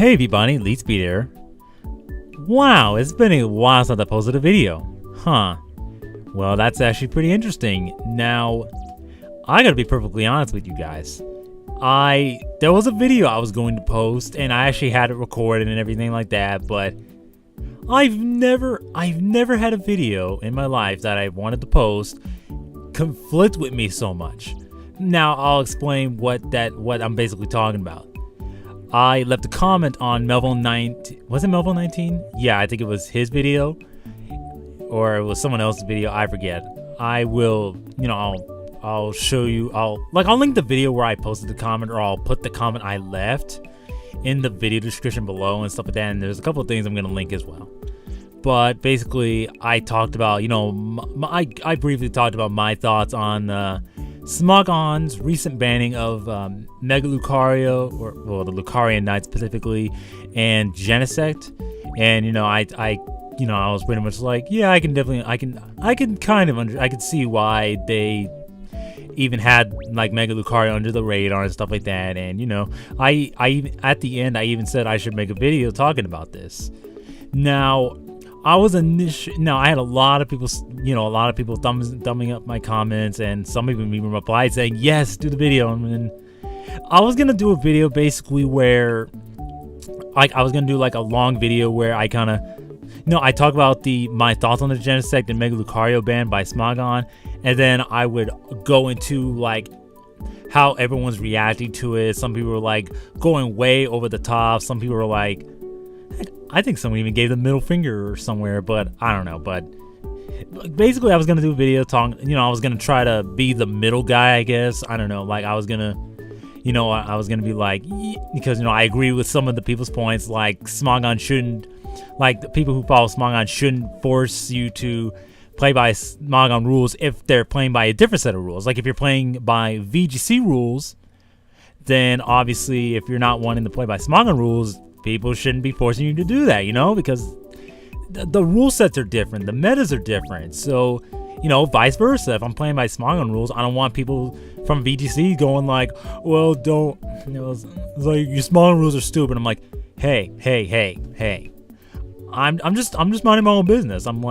Hey everybody, LeetSpeed here. Wow, it's been a while since I posted a video. Huh. Well, that's actually pretty interesting. Now, I gotta be perfectly honest with you guys. There was a video I was going to post, and I actually had it recorded and everything like that, but I've never had a video in my life that I wanted to post conflict with me so much. Now, I'll explain what I'm basically talking about. I left a comment on Melville19. Was it Melville19? Yeah, I think it was his video. Or it was someone else's video, I forget. I will, I'll show you, I'll link the video where I posted the comment, or I'll put the comment I left in the video description below and stuff like that, and there's a couple of things I'm going to link as well. But basically, I talked about, I briefly talked about my thoughts on Smogon's recent banning of Mega Lucario, or the Lucarionite specifically, and Genesect, and I was pretty much like, yeah, I can see why they even had like Mega Lucario under the radar and stuff like that, and I at the end I even said I should make a video talking about this. Now, I had a lot of people, thumbing up my comments, and some even replied saying, yes, do the video. And I was gonna do a video basically where, I was gonna do like a long video where I kind of, I talk about my thoughts on the Genesect and Mega Lucario ban by Smogon, and then I would go into like how everyone's reacting to it. Some people were like going way over the top. Some people were like, I think someone even gave the middle finger or somewhere, but I don't know. But basically, I was gonna do a video talking. I was gonna try to be the middle guy, I guess. I don't know. Like I was gonna, I was gonna be like, because I agree with some of the people's points. Like Smogon shouldn't, like the people who follow Smogon shouldn't force you to play by Smogon rules if they're playing by a different set of rules. Like if you're playing by VGC rules, then obviously if you're not wanting to play by Smogon rules, people shouldn't be forcing you to do that, because the rule sets are different, the metas are different. So, vice versa. If I'm playing by Smogon rules, I don't want people from VGC going like, well, don't, it's like your Smogon rules are stupid. I'm like, hey. I'm just minding my own business. I'm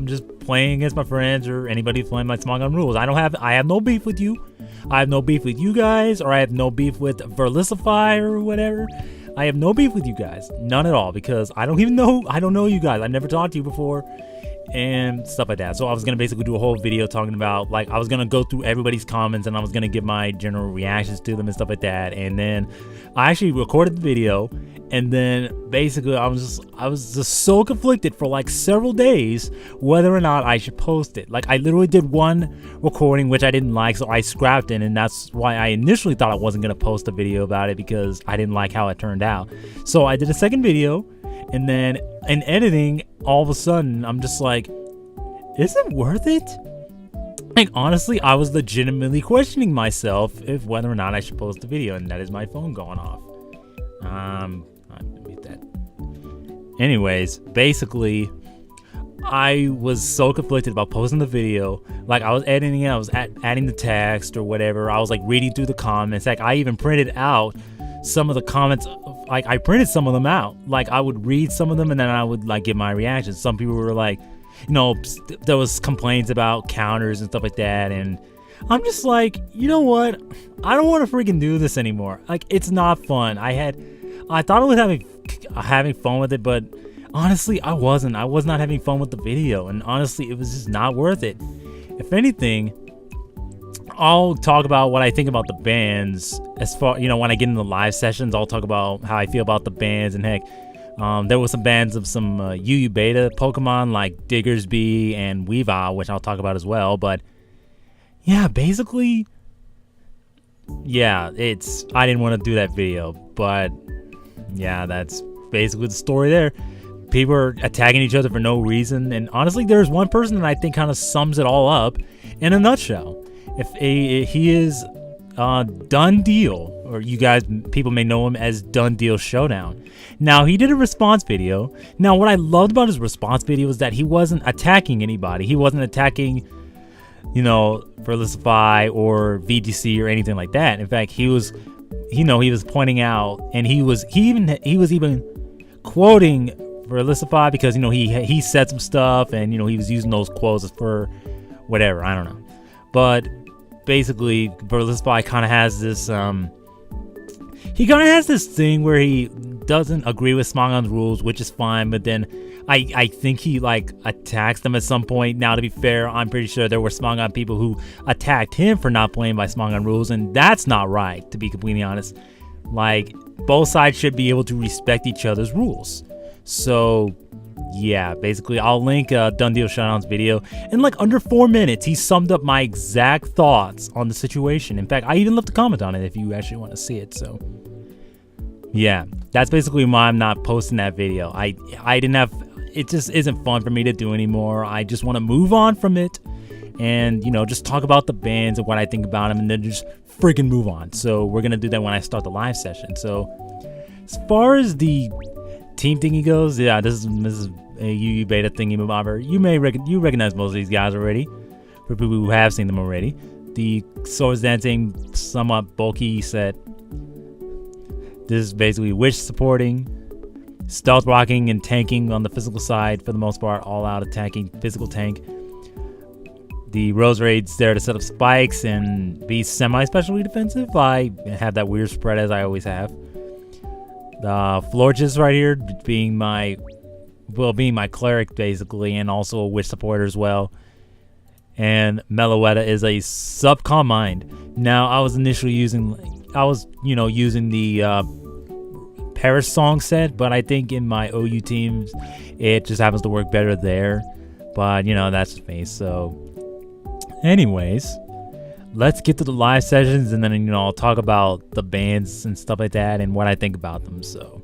just playing against my friends or anybody playing by Smogon rules. I have no beef with you. I have no beef with you guys, or I have no beef with Verlicify or whatever. I have no beef with you guys, none at all, because I don't know you guys. I've never talked to you before and stuff like that. So I was gonna basically do a whole video talking about, like, I was gonna go through everybody's comments and I was gonna give my general reactions to them and stuff like that. And then I actually recorded the video, and then basically I was just so conflicted for like several days whether or not I should post it. Like I literally did one recording which I didn't like, so I scrapped it, and that's why I initially thought I wasn't gonna post a video about it, because I didn't like how it turned out. So I did a second video, and then in editing, all of a sudden I'm just like, is it worth it? Like honestly, I was legitimately questioning myself if whether or not I should post the video, and that is my phone going off. I'm gonna mute that. Anyways, basically, I was so conflicted about posting the video. Like I was editing it, I was adding the text or whatever. I was like reading through the comments. Like I even printed out some of the comments. Like I printed some of them out. Like I would read some of them, and then I would like give my reactions. Some people were like, there was complaints about counters and stuff like that, and I'm just like, you know what? I don't want to freaking do this anymore. Like it's not fun. I thought I was having fun with it, but honestly, I was not having fun with the video, and honestly, it was just not worth it. If anything, I'll talk about what I think about the bans as far, when I get into the live sessions. I'll talk about how I feel about the bans, and heck, there was some bans of some UU beta Pokemon like Diggersby and Weavile, which I'll talk about as well. But yeah, basically, yeah, I didn't want to do that video, but yeah, that's basically the story there. People are attacking each other for no reason, and honestly, there's one person that I think kind of sums it all up in a nutshell. He is Done Deal, or people may know him as Done Deal Showdown. Now, he did a response video. Now, what I loved about his response video is that he wasn't attacking anybody. He wasn't attacking, Verlicify or VGC or anything like that. In fact, he was he was pointing out, and he was even quoting Verlisify, because he said some stuff, and he was using those quotes for whatever, I don't know. But basically, Verlisify kind of has this thing where he doesn't agree with Smogon's rules, which is fine, but then I think he attacks them at some point. Now, to be fair, I'm pretty sure there were Smogon people who attacked him for not playing by Smogon rules, and that's not right, to be completely honest. Both sides should be able to respect each other's rules. So yeah, basically I'll link Done Deal Showdown's video. In under 4 minutes, he summed up my exact thoughts on the situation. In fact, I even left a comment on it if you actually want to see it. So yeah, that's basically why I'm not posting that video. I didn't have, it just isn't fun for me to do anymore. I just want to move on from it and just talk about the bands and what I think about them, and then just freaking move on. So we're gonna do that when I start the live session. So as far as the team thingy goes, yeah, this is a UU beta thingy bobber. You recognize most of these guys already, for people who have seen them already. The swords dancing, somewhat bulky set. This is basically wish supporting, stealth rocking and tanking on the physical side for the most part, all out attacking physical tank. The Rose Raid's there to set up spikes and be semi-specially defensive. I have that weird spread as I always have. Florges right here being my cleric basically, and also a witch supporter as well. And Meloetta is a subcom mind. Now I was initially using the Paris song set, but I think in my OU teams it just happens to work better there. But that's just me. So anyways, let's get to the live sessions, and then I'll talk about the bands and stuff like that and what I think about them. So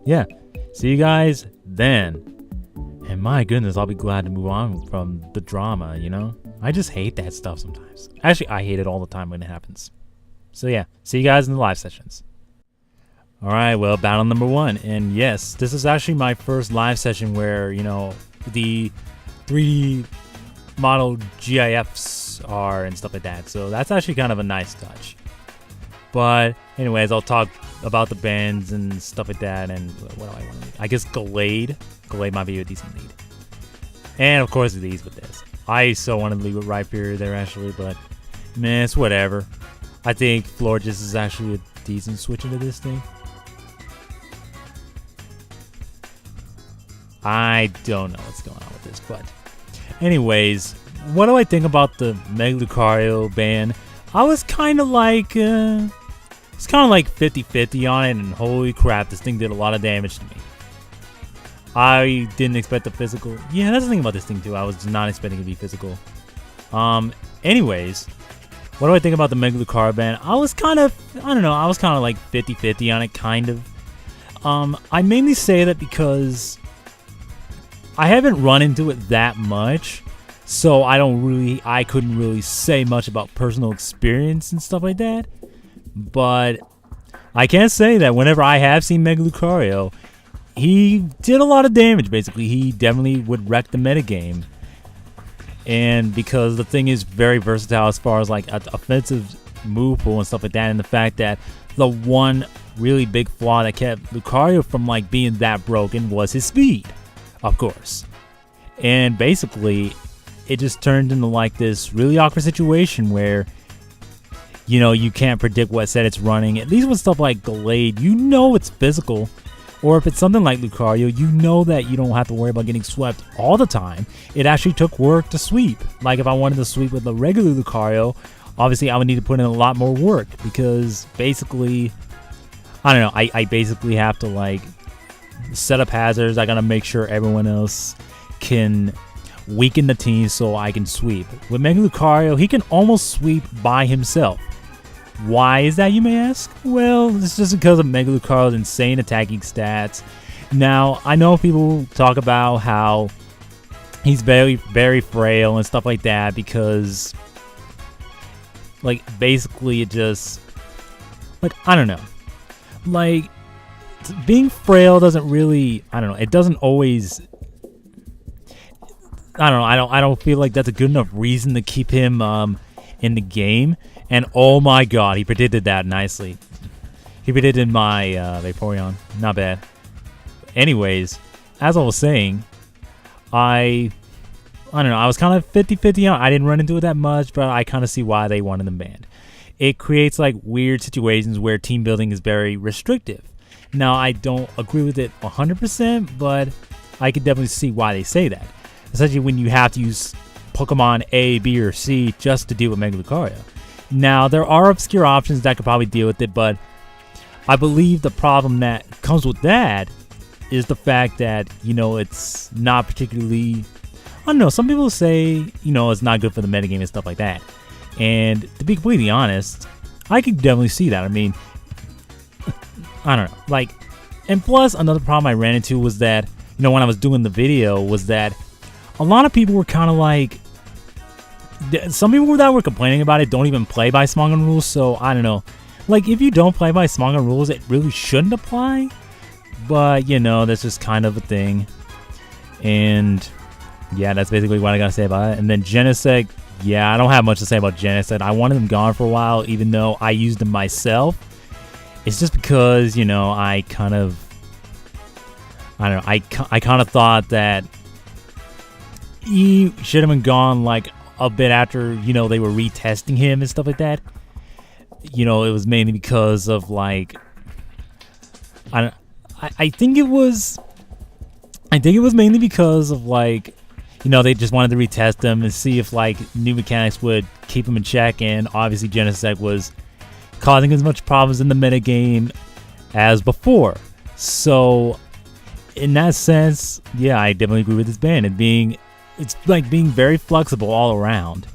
yeah, see you guys then. And my goodness, I'll be glad to move on from the drama. I just hate that stuff sometimes. Actually, I hate it all the time when it happens. So yeah, see you guys in the live sessions. Alright, well, battle number 1. And yes, this is actually my first live session where the 3D model GIFs are and stuff like that. So that's actually kind of a nice touch. But anyways, I'll talk about the bands and stuff like that. And what do I want to lead? I guess Glade. Glade might be a decent lead. And of course these with this. I so wanted to lead with Rhyperior there actually, but man, it's whatever. I think Florges is actually a decent switch into this thing. I don't know what's going on with this, but anyways, what do I think about the Mega Lucario ban? I was kind of like 50-50 on it, and holy crap, this thing did a lot of damage to me. I didn't expect the physical. Yeah, that's the thing about this thing too. I was not expecting it to be physical. Anyways, what do I think about the Mega Lucario ban? I was kind of, I don't know, I was kind of like 50-50 on it, kind of. I mainly say that because I haven't run into it that much, so I couldn't really say much about personal experience and stuff like that. But I can say that whenever I have seen Mega Lucario, he did a lot of damage, basically. He definitely would wreck the metagame. And because the thing is very versatile as far as offensive move pool and stuff like that, and the fact that the one really big flaw that kept Lucario from being that broken was his speed. Of course. And basically, it just turned into this really awkward situation where, you can't predict what set it's running. At least with stuff like Glade, it's physical. Or if it's something like Lucario, that you don't have to worry about getting swept all the time. It actually took work to sweep. If I wanted to sweep with the regular Lucario, obviously I would need to put in a lot more work. Because basically, I don't know, I basically have to set up hazards. I gotta make sure everyone else can weaken the team so I can sweep. With Mega Lucario, he can almost sweep by himself. Why is that, you may ask? Well, it's just because of Mega Lucario's insane attacking stats. Now, I know people talk about how he's very, very frail and stuff like that because, basically it just, I don't know. Being frail doesn't really, I don't know, it doesn't always, I don't know, I don't feel like that's a good enough reason to keep him in the game. And oh my god, he predicted that nicely. He predicted my Vaporeon. Not bad. Anyways, as I was saying, I don't know. I was kind of 50-50 on. I didn't run into it that much, but I kind of see why they wanted them banned. It creates like weird situations where team building is very restrictive. Now, I don't agree with it 100%, but I could definitely see why they say that. Especially when you have to use Pokemon A, B, or C just to deal with Mega Lucario. Now, there are obscure options that could probably deal with it, but I believe the problem that comes with that is the fact that, you know, it's not particularly... I don't know, some people say, you know, it's not good for the metagame and stuff like that. And to be completely honest, I could definitely see that. I mean, I don't know. Like, and plus, another problem I ran into was that, you know, when I was doing the video, was that a lot of people were kind of like... Some people that were complaining about it don't even play by Smogon rules, so I don't know. Like, if you don't play by Smogon rules, it really shouldn't apply. But, you know, that's just kind of a thing. And... yeah, that's basically what I gotta say about it. And then Genesect, yeah, I don't have much to say about Genesect. I wanted them gone for a while, even though I used them myself. It's just because, you know, I kind of... I don't know, I kind of thought that he should have been gone, like, a bit after, you know, they were retesting him and stuff like that. You know, it was mainly because of, like... I think it was mainly because of, like... You know, they just wanted to retest them and see if, like, new mechanics would keep them in check, and obviously Genesect was causing as much problems in the metagame as before. So, in that sense, yeah, I definitely agree with this ban. It's like being very flexible all around.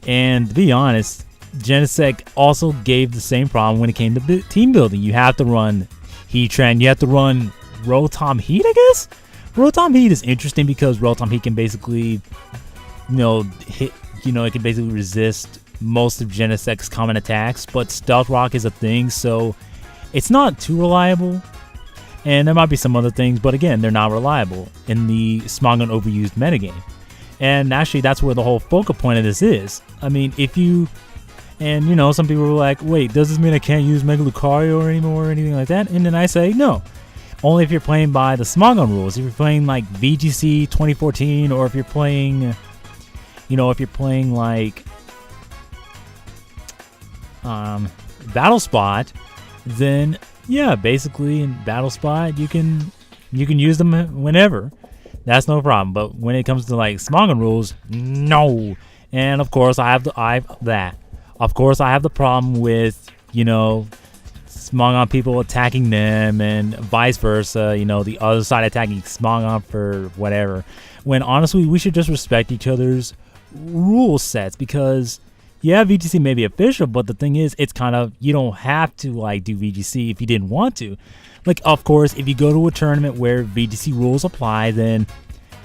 And to be honest, Genesect also gave the same problem when it came to team building. You have to run Heatran, you have to run Rotom Heat, I guess? Rotom Heat is interesting because Rotom Heat can basically, it can basically resist most of Genesect's common attacks, but Stealth Rock is a thing, so it's not too reliable. And there might be some other things, but again, they're not reliable in the Smogon overused metagame. And actually, that's where the whole focal point of this is. I mean, some people were like, wait, does this mean I can't use Mega Lucario anymore or anything like that? And then I say, no. Only if you're playing by the Smogon rules. If you're playing like VGC 2014, or if you're playing, like Battle Spot, then yeah, basically in Battle Spot you can use them whenever. That's no problem. But when it comes to like Smogon rules, no. And of course I have the problem with, Smogon people attacking them and vice versa, the other side attacking Smogon for whatever. When honestly, we should just respect each other's rule sets, because yeah, VGC may be official, but the thing is, it's kind of, you don't have to like do VGC if you didn't want to. Like, of course, if you go to a tournament where VGC rules apply, then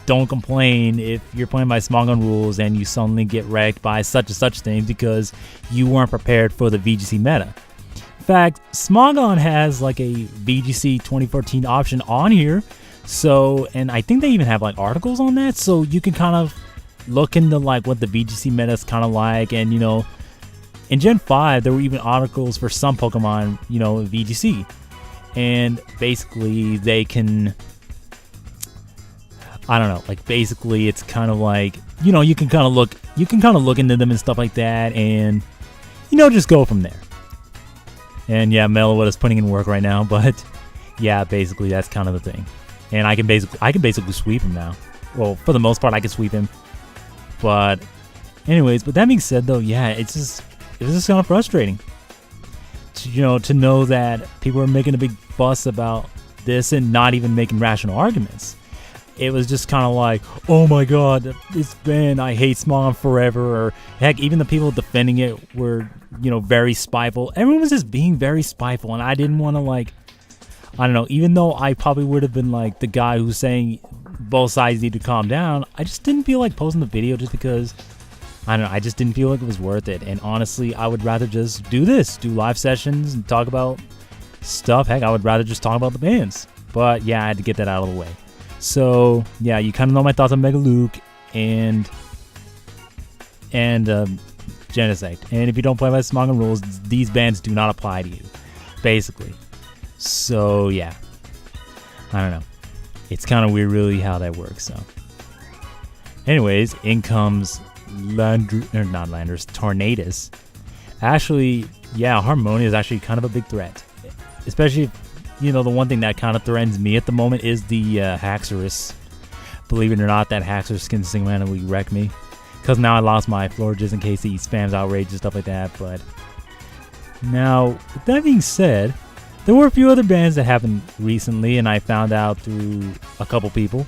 don't complain if you're playing by Smogon rules and you suddenly get wrecked by such and such things because you weren't prepared for the VGC meta. In fact, Smogon has like a VGC 2014 option on here, so, and I think they even have like articles on that, so you can kind of look into like what the VGC meta is kind of like. And in Gen 5 there were even articles for some Pokemon, VGC, and basically they can, I don't know, like basically it's kind of like, you can kind of look into them and stuff like that, and just go from there. And yeah, Melowood is putting in work right now, but yeah, basically that's kind of the thing. And I can basically sweep him now. Well, for the most part, I can sweep him. But anyways, but that being said, though, yeah, it's just kind of frustrating. To know that people are making a big fuss about this and not even making rational arguments. It was just kind of like, oh my god, it's banned, I hate Smogon forever, or heck, even the people defending it were, very spiteful. Everyone was just being very spiteful, and I didn't want to, like, I don't know, even though I probably would have been like the guy who's saying both sides need to calm down, I just didn't feel like posting the video just because, I don't know, I just didn't feel like it was worth it. And honestly, I would rather just do live sessions and talk about stuff. Heck, I would rather just talk about the bans. But yeah, I had to get that out of the way. So yeah, you kind of know my thoughts on Mega Luke and Genesect. And if you don't play by Smogon rules, these bans do not apply to you. basically. So yeah, I don't know. It's kind of weird, really, how that works. So, anyways, in comes Tornadus. Actually, yeah, Harmonia is actually kind of a big threat, especially if, you know, the one thing that kind of threatens me at the moment is the Haxorus. Believe it or not, that Haxorus can single-handedly wreck me, because now I lost my floor just in case he spams outrage and stuff like that. But now, with that being said, there were a few other bans that happened recently, and I found out through a couple people,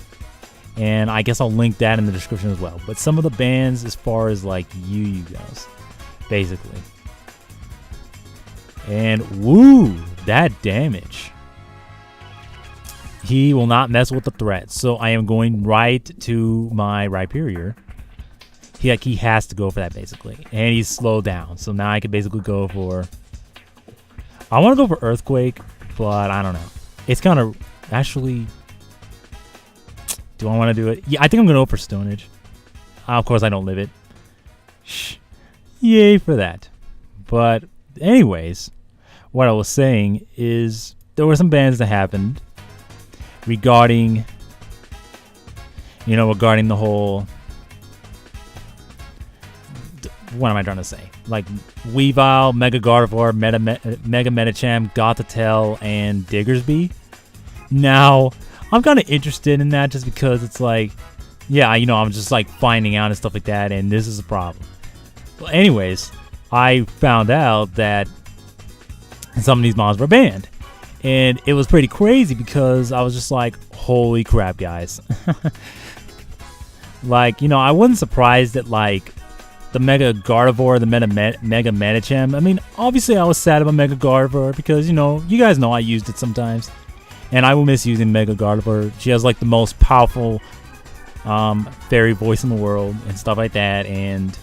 and I guess I'll link that in the description as well. But some of the bans as far as like UU goes, basically. And woo, that damage. He will not mess with the threat, so I am going right to my Rhyperior. He has to go for that, basically. And he's slowed down, so now I can basically go for... I want to go for Earthquake, but I don't know. It's kind of... Actually... Do I want to do it? Yeah, I think I'm going to go for Stone Edge. Of course, I don't live it. Shh. Yay for that. But anyways, what I was saying is there were some bans that happened regarding, you know, regarding the whole, what am I trying to say? Like Weavile, Mega Gardevoir, Mega Medicham, Gothitelle, and Diggersby. Now, I'm kind of interested in that just because it's like, yeah, you know, I'm just like finding out and stuff like that, and this is a problem. Well, anyways, I found out that some of these mobs were banned. And it was pretty crazy because I was just like, holy crap, guys. Like, you know, I wasn't surprised that, like, the Mega Gardevoir, the Mega Medicham. I mean, obviously I was sad about Mega Gardevoir because, you know, you guys know I used it sometimes. And I will miss using Mega Gardevoir. She has, like, the most powerful fairy voice in the world and stuff like that. And,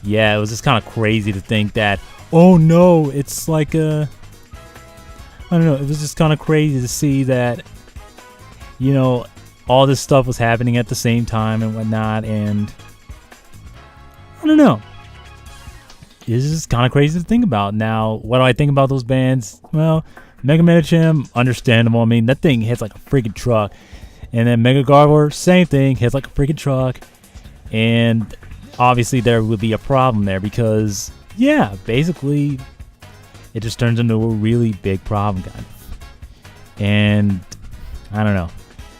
yeah, it was just kind of crazy to think that, oh, no, it's like a... I don't know, it was just kind of crazy to see that, you know, all this stuff was happening at the same time and whatnot, and I don't know. It's just kind of crazy to think about. Now, what do I think about those bands? Well, Mega Medicham, understandable. I mean, that thing hits like a freaking truck. And then Mega Gardevoir, same thing, hits like a freaking truck. And obviously there would be a problem there because, yeah, basically... it just turns into a really big problem, guys. And I don't know.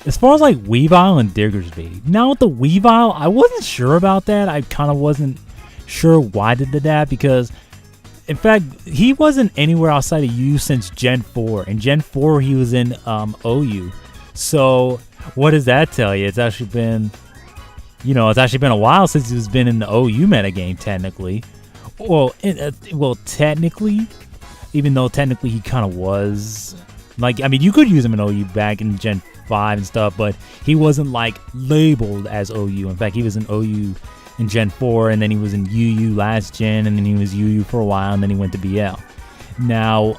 As far as like Weavile and Diggersby. Now with the Weavile, I wasn't sure about that. I kind of wasn't sure why they did that because, in fact, he wasn't anywhere outside of U since Gen 4. In Gen 4, he was in OU. So what does that tell you? It's actually been, you know, it's actually been a while since he's been in the OU metagame, technically. Well, technically. Even though technically he kind of was, like, I mean, you could use him in OU back in Gen 5 and stuff, but he wasn't, like, labeled as OU. In fact, he was in OU in Gen 4, and then he was in UU last gen, and then he was UU for a while, and then he went to BL. Now,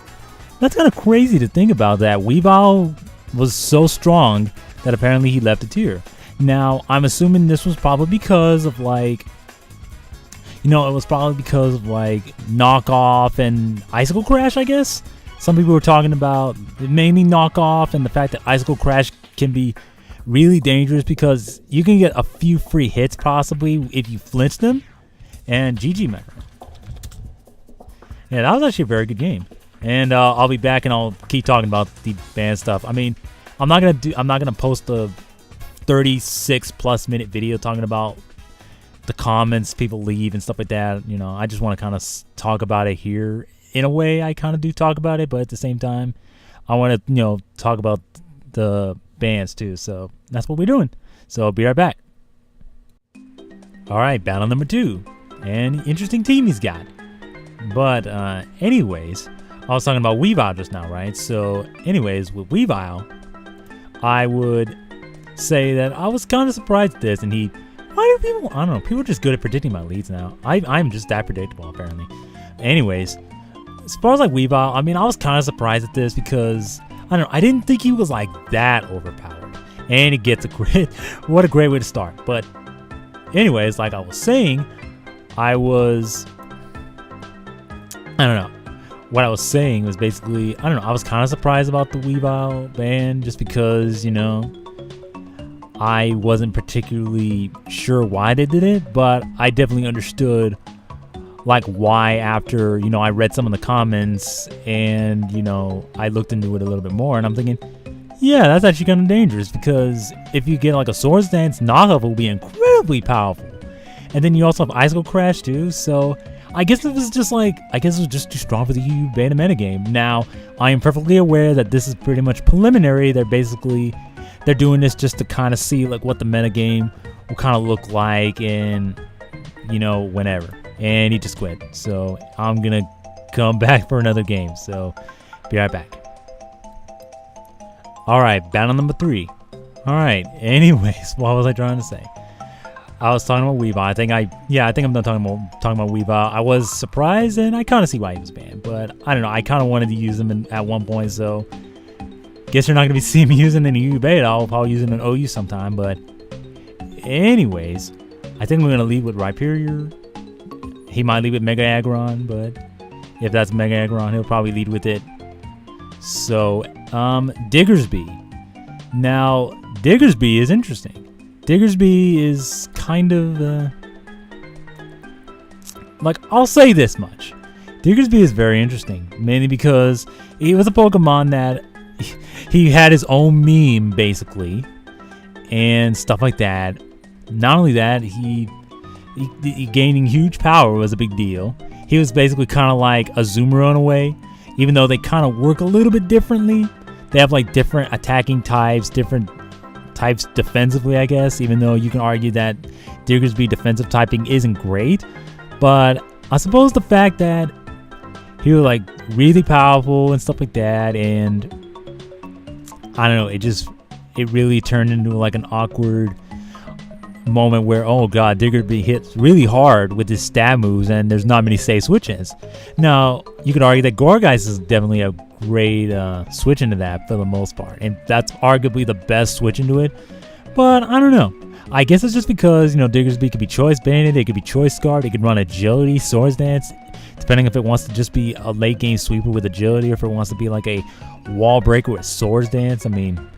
that's kind of crazy to think about that. Weavile was so strong that apparently he left a tier. Now, I'm assuming this was probably because of, like, you know, it was probably because of, like, Knockoff and Icicle Crash, I guess. Some people were talking about mainly Knockoff and the fact that Icicle Crash can be really dangerous because you can get a few free hits, possibly, if you flinch them. And GG, man. Yeah, that was actually a very good game. And I'll be back and I'll keep talking about the band stuff. I mean, I'm not gonna post a 36+ minute video talking about the comments people leave and stuff like that. You know, I just want to kind of talk about it here. In a way, I kind of do talk about it, but at the same time, I want to, you know, talk about the bands too. So that's what we're doing. So I'll be right back. All right, battle number 2, and interesting team he's got. But anyways, I was talking about Weavile just now, right? So anyways, with Weavile, I would say that I was kind of surprised at this, and he. Why do people, I don't know, people are just good at predicting my leads now. I'm just that predictable, apparently. Anyways, as far as like Weavile, I mean, I was kind of surprised at this because, I don't know, I didn't think he was like that overpowered. And he gets a crit. What a great way to start. But anyways, like I was saying, I don't know. what I was saying was basically, I don't know, I was kind of surprised about the Weavile ban just because, you know, I wasn't particularly sure why they did it, but I definitely understood like why after, you know, I read some of the comments and, you know, I looked into it a little bit more and I'm thinking, yeah, that's actually kind of dangerous because if you get like a Swords Dance knockoff, it will be incredibly powerful. And then you also have Icicle Crash too, so I guess it was just like, I guess it was just too strong for the UU beta metagame. Now, I am perfectly aware that this is pretty much preliminary. They're doing this just to kind of see like what the metagame will kind of look like and, you know, whenever. And he just quit. So I'm going to come back for another game. So be right back. All right, battle number 3. All right, anyways, what was I trying to say? I was talking about Weavile. I think I'm done talking about Weavile. I was surprised, and I kind of see why he was banned, but I don't know. I kind of wanted to use him at one point, so guess you're not gonna be seeing me using in UU beta. I'll probably use it in OU sometime. But anyways, I think we're gonna lead with Rhyperior. He might lead with Mega Aggron, but if that's Mega Aggron, he'll probably lead with it. So, Diggersby. Now, Diggersby is interesting. Diggersby is kind of, like, I'll say this much. Diggersby is very interesting, mainly because he was a Pokemon that he had his own meme, basically, and stuff like that. Not only that, he gaining huge power was a big deal. He was basically kind of like a Zoomer in a way, even though they kind of work a little bit differently. They have, like, different attacking types, different types defensively, I guess, even though you can argue that Diggersby defensive typing isn't great. But I suppose the fact that he was like really powerful and stuff like that, and I don't know, it really turned into like an awkward moment where, oh god, Diggersby hits really hard with his stab moves and there's not many safe switch-ins. Now, you could argue that Gourgeist is definitely a great switch into that for the most part, and that's arguably the best switch into it, but I don't know. I guess it's just because, you know, Diggersby could be choice banded, it could be choice scarred, it could run agility, Swords Dance, depending if it wants to just be a late game sweeper with agility or if it wants to be like a wall breaker with Swords Dance. I mean,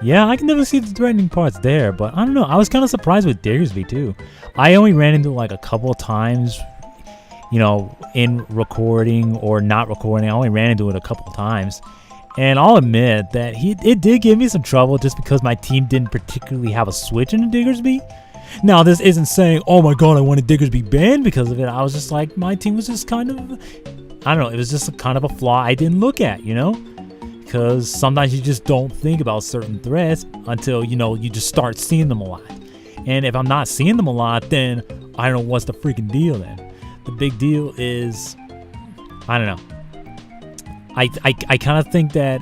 yeah, I can never see the threatening parts there, but I don't know. I was kind of surprised with Diggersby too. I only ran into like a couple of times, you know, in recording or not recording. I only ran into it a couple of times. And I'll admit that it did give me some trouble just because my team didn't particularly have a switch into Diggersby. Now, this isn't saying, oh my god, I wanted Diggersby banned because of it. I was just like, my team was just kind of, I don't know, it was just kind of a flaw I didn't look at, you know? Because sometimes you just don't think about certain threats until, you know, you just start seeing them a lot. And if I'm not seeing them a lot, then I don't know what's the freaking deal then. The big deal is, I don't know. I kind of think that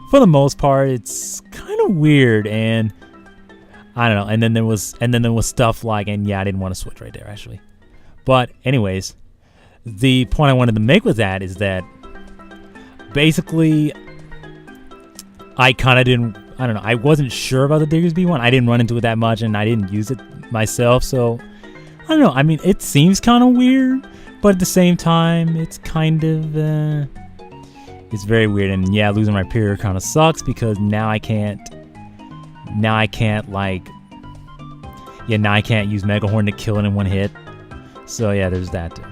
for the most part it's kind of weird, and I don't know. And then there was stuff like, and yeah, I didn't want to switch right there actually. But anyways, the point I wanted to make with that is that basically I kind of didn't, I don't know, I wasn't sure about the Diggersby one. I didn't run into it that much and I didn't use it myself, so I don't know. I mean, it seems kind of weird, but at the same time it's kind of it's very weird. And yeah, losing my Rhyperior kind of sucks because now I can't like, yeah, now I can't use Mega Horn to kill it in one hit. So yeah, there's that too.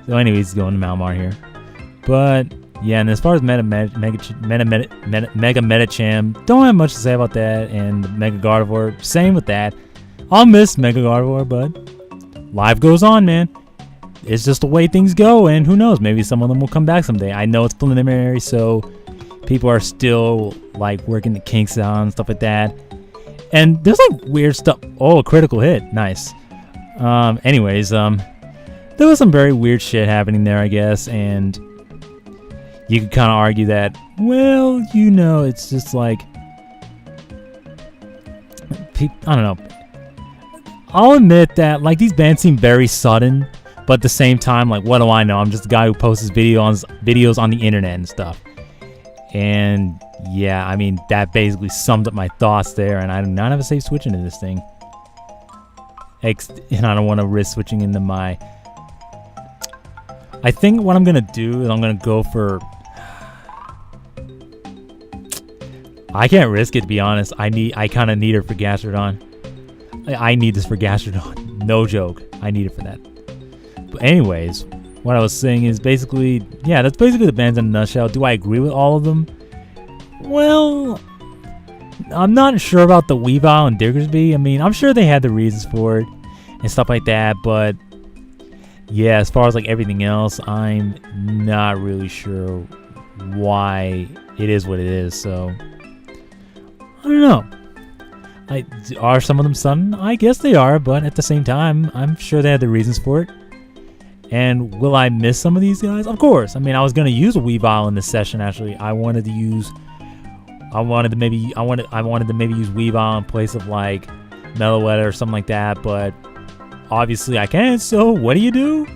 So anyways, going to Malmar here. But yeah, and as far as Mega Medicham, don't have much to say about that. And Mega Gardevoir, same with that. I'll miss Mega Gardevoir, but life goes on, man. It's just the way things go, and who knows, maybe some of them will come back someday. I know it's preliminary, so people are still like working the kinks out and stuff like that. And there's like weird stuff. Oh, a critical hit, nice. Anyways, there was some very weird shit happening there, I guess, and you could kind of argue that, well, you know, it's just like, I don't know. I'll admit that like these bans seem very sudden, but at the same time, like, what do I know? I'm just a guy who posts videos on the internet and stuff. And yeah, I mean, that basically summed up my thoughts there, and I do not have a safe switch into this thing. And I don't want to risk switching into my I think what I'm gonna do is I'm gonna go for. I can't risk it, to be honest. I kind of need it for Gastrodon. I need this for Gastrodon. No joke. I need it for that. But anyways, what I was saying is basically, yeah, that's basically the bands in a nutshell. Do I agree with all of them? Well, I'm not sure about the Weavile and Diggersby. I mean, I'm sure they had the reasons for it and stuff like that, but yeah, as far as like everything else, I'm not really sure why it is what it is, so I don't know. Are some of them sudden? I guess they are, but at the same time, I'm sure they had the reasons for it. And will I miss some of these guys? Of course. I mean, I was gonna use a Weavile in this session. Actually, I wanted to maybe use Weavile in place of like Meloetta or something like that. But obviously, I can't. So what do?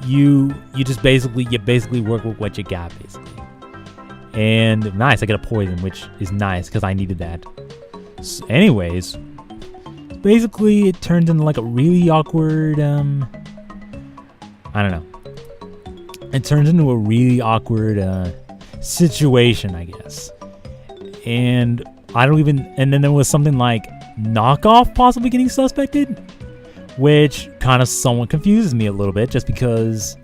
You just basically work with what you got, basically. And nice, I get a poison, which is nice because I needed that. So anyways, basically it turns into like a really awkward, I don't know. It turns into a really awkward situation, I guess. And and then there was something like Knockoff possibly getting suspected, which kind of somewhat confuses me a little bit, just because,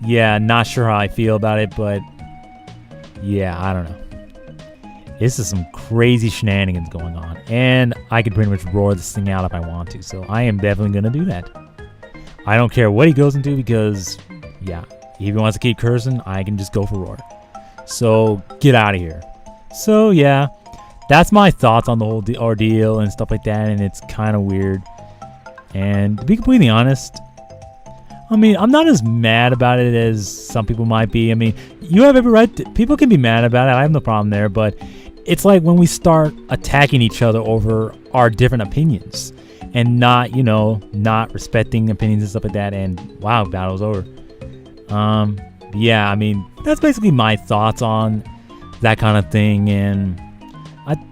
yeah, not sure how I feel about it, but yeah, I don't know. This is some crazy shenanigans going on, and I could pretty much roar this thing out if I want to, so I am definitely going to do that. I don't care what he goes into because, yeah, if he wants to keep cursing, I can just go for roar. So, get out of here. So, yeah, that's my thoughts on the whole ordeal and stuff like that, and it's kind of weird. And to be completely honest, I mean, I'm not as mad about it as some people might be. I mean, you have every right. People can be mad about it. I have no problem there. But it's like when we start attacking each other over our different opinions and not respecting opinions and stuff like that. And wow, battle's over. Yeah, I mean, that's basically my thoughts on that kind of thing. And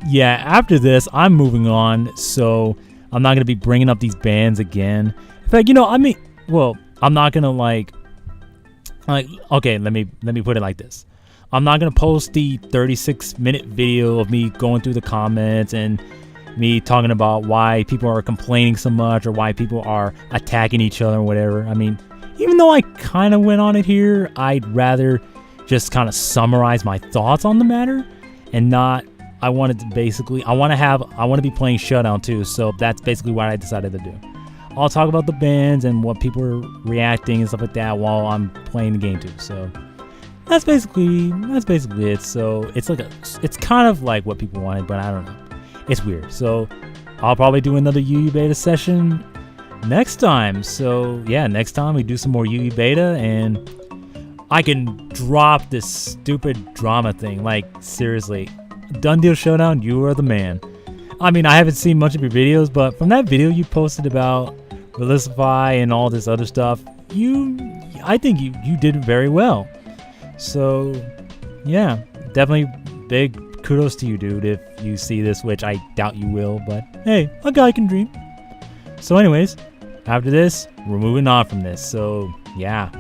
yeah, after this, I'm moving on. So I'm not going to be bringing up these bands again. In fact, I'm not gonna like okay, let me put it like this. I'm not gonna post the 36-minute video of me going through the comments and me talking about why people are complaining so much or why people are attacking each other or whatever. I mean, even though I kind of went on it here, I'd rather just kind of summarize my thoughts on the matter and not. I want to be playing Showdown too, so that's basically what I decided to do. I'll talk about the bands and what people are reacting and stuff like that while I'm playing the game too. So that's basically it. So it's kind of like what people wanted, but I don't know. It's weird. So I'll probably do another UU beta session next time. So yeah, next time we do some more UU beta and I can drop this stupid drama thing. Like seriously, done deal Showdown, you are the man. I mean, I haven't seen much of your videos, but from that video you posted about Relisify and all this other stuff, I think you did very well. So, yeah, definitely big kudos to you, dude, if you see this, which I doubt you will, but hey, a guy can dream. So anyways, after this, we're moving on from this. So, yeah,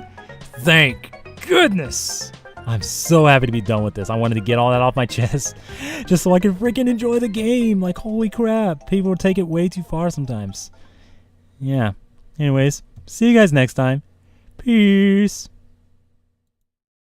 thank goodness. I'm so happy to be done with this. I wanted to get all that off my chest just so I could freaking enjoy the game. Like, holy crap. People take it way too far sometimes. Yeah. Anyways, see you guys next time. Peace.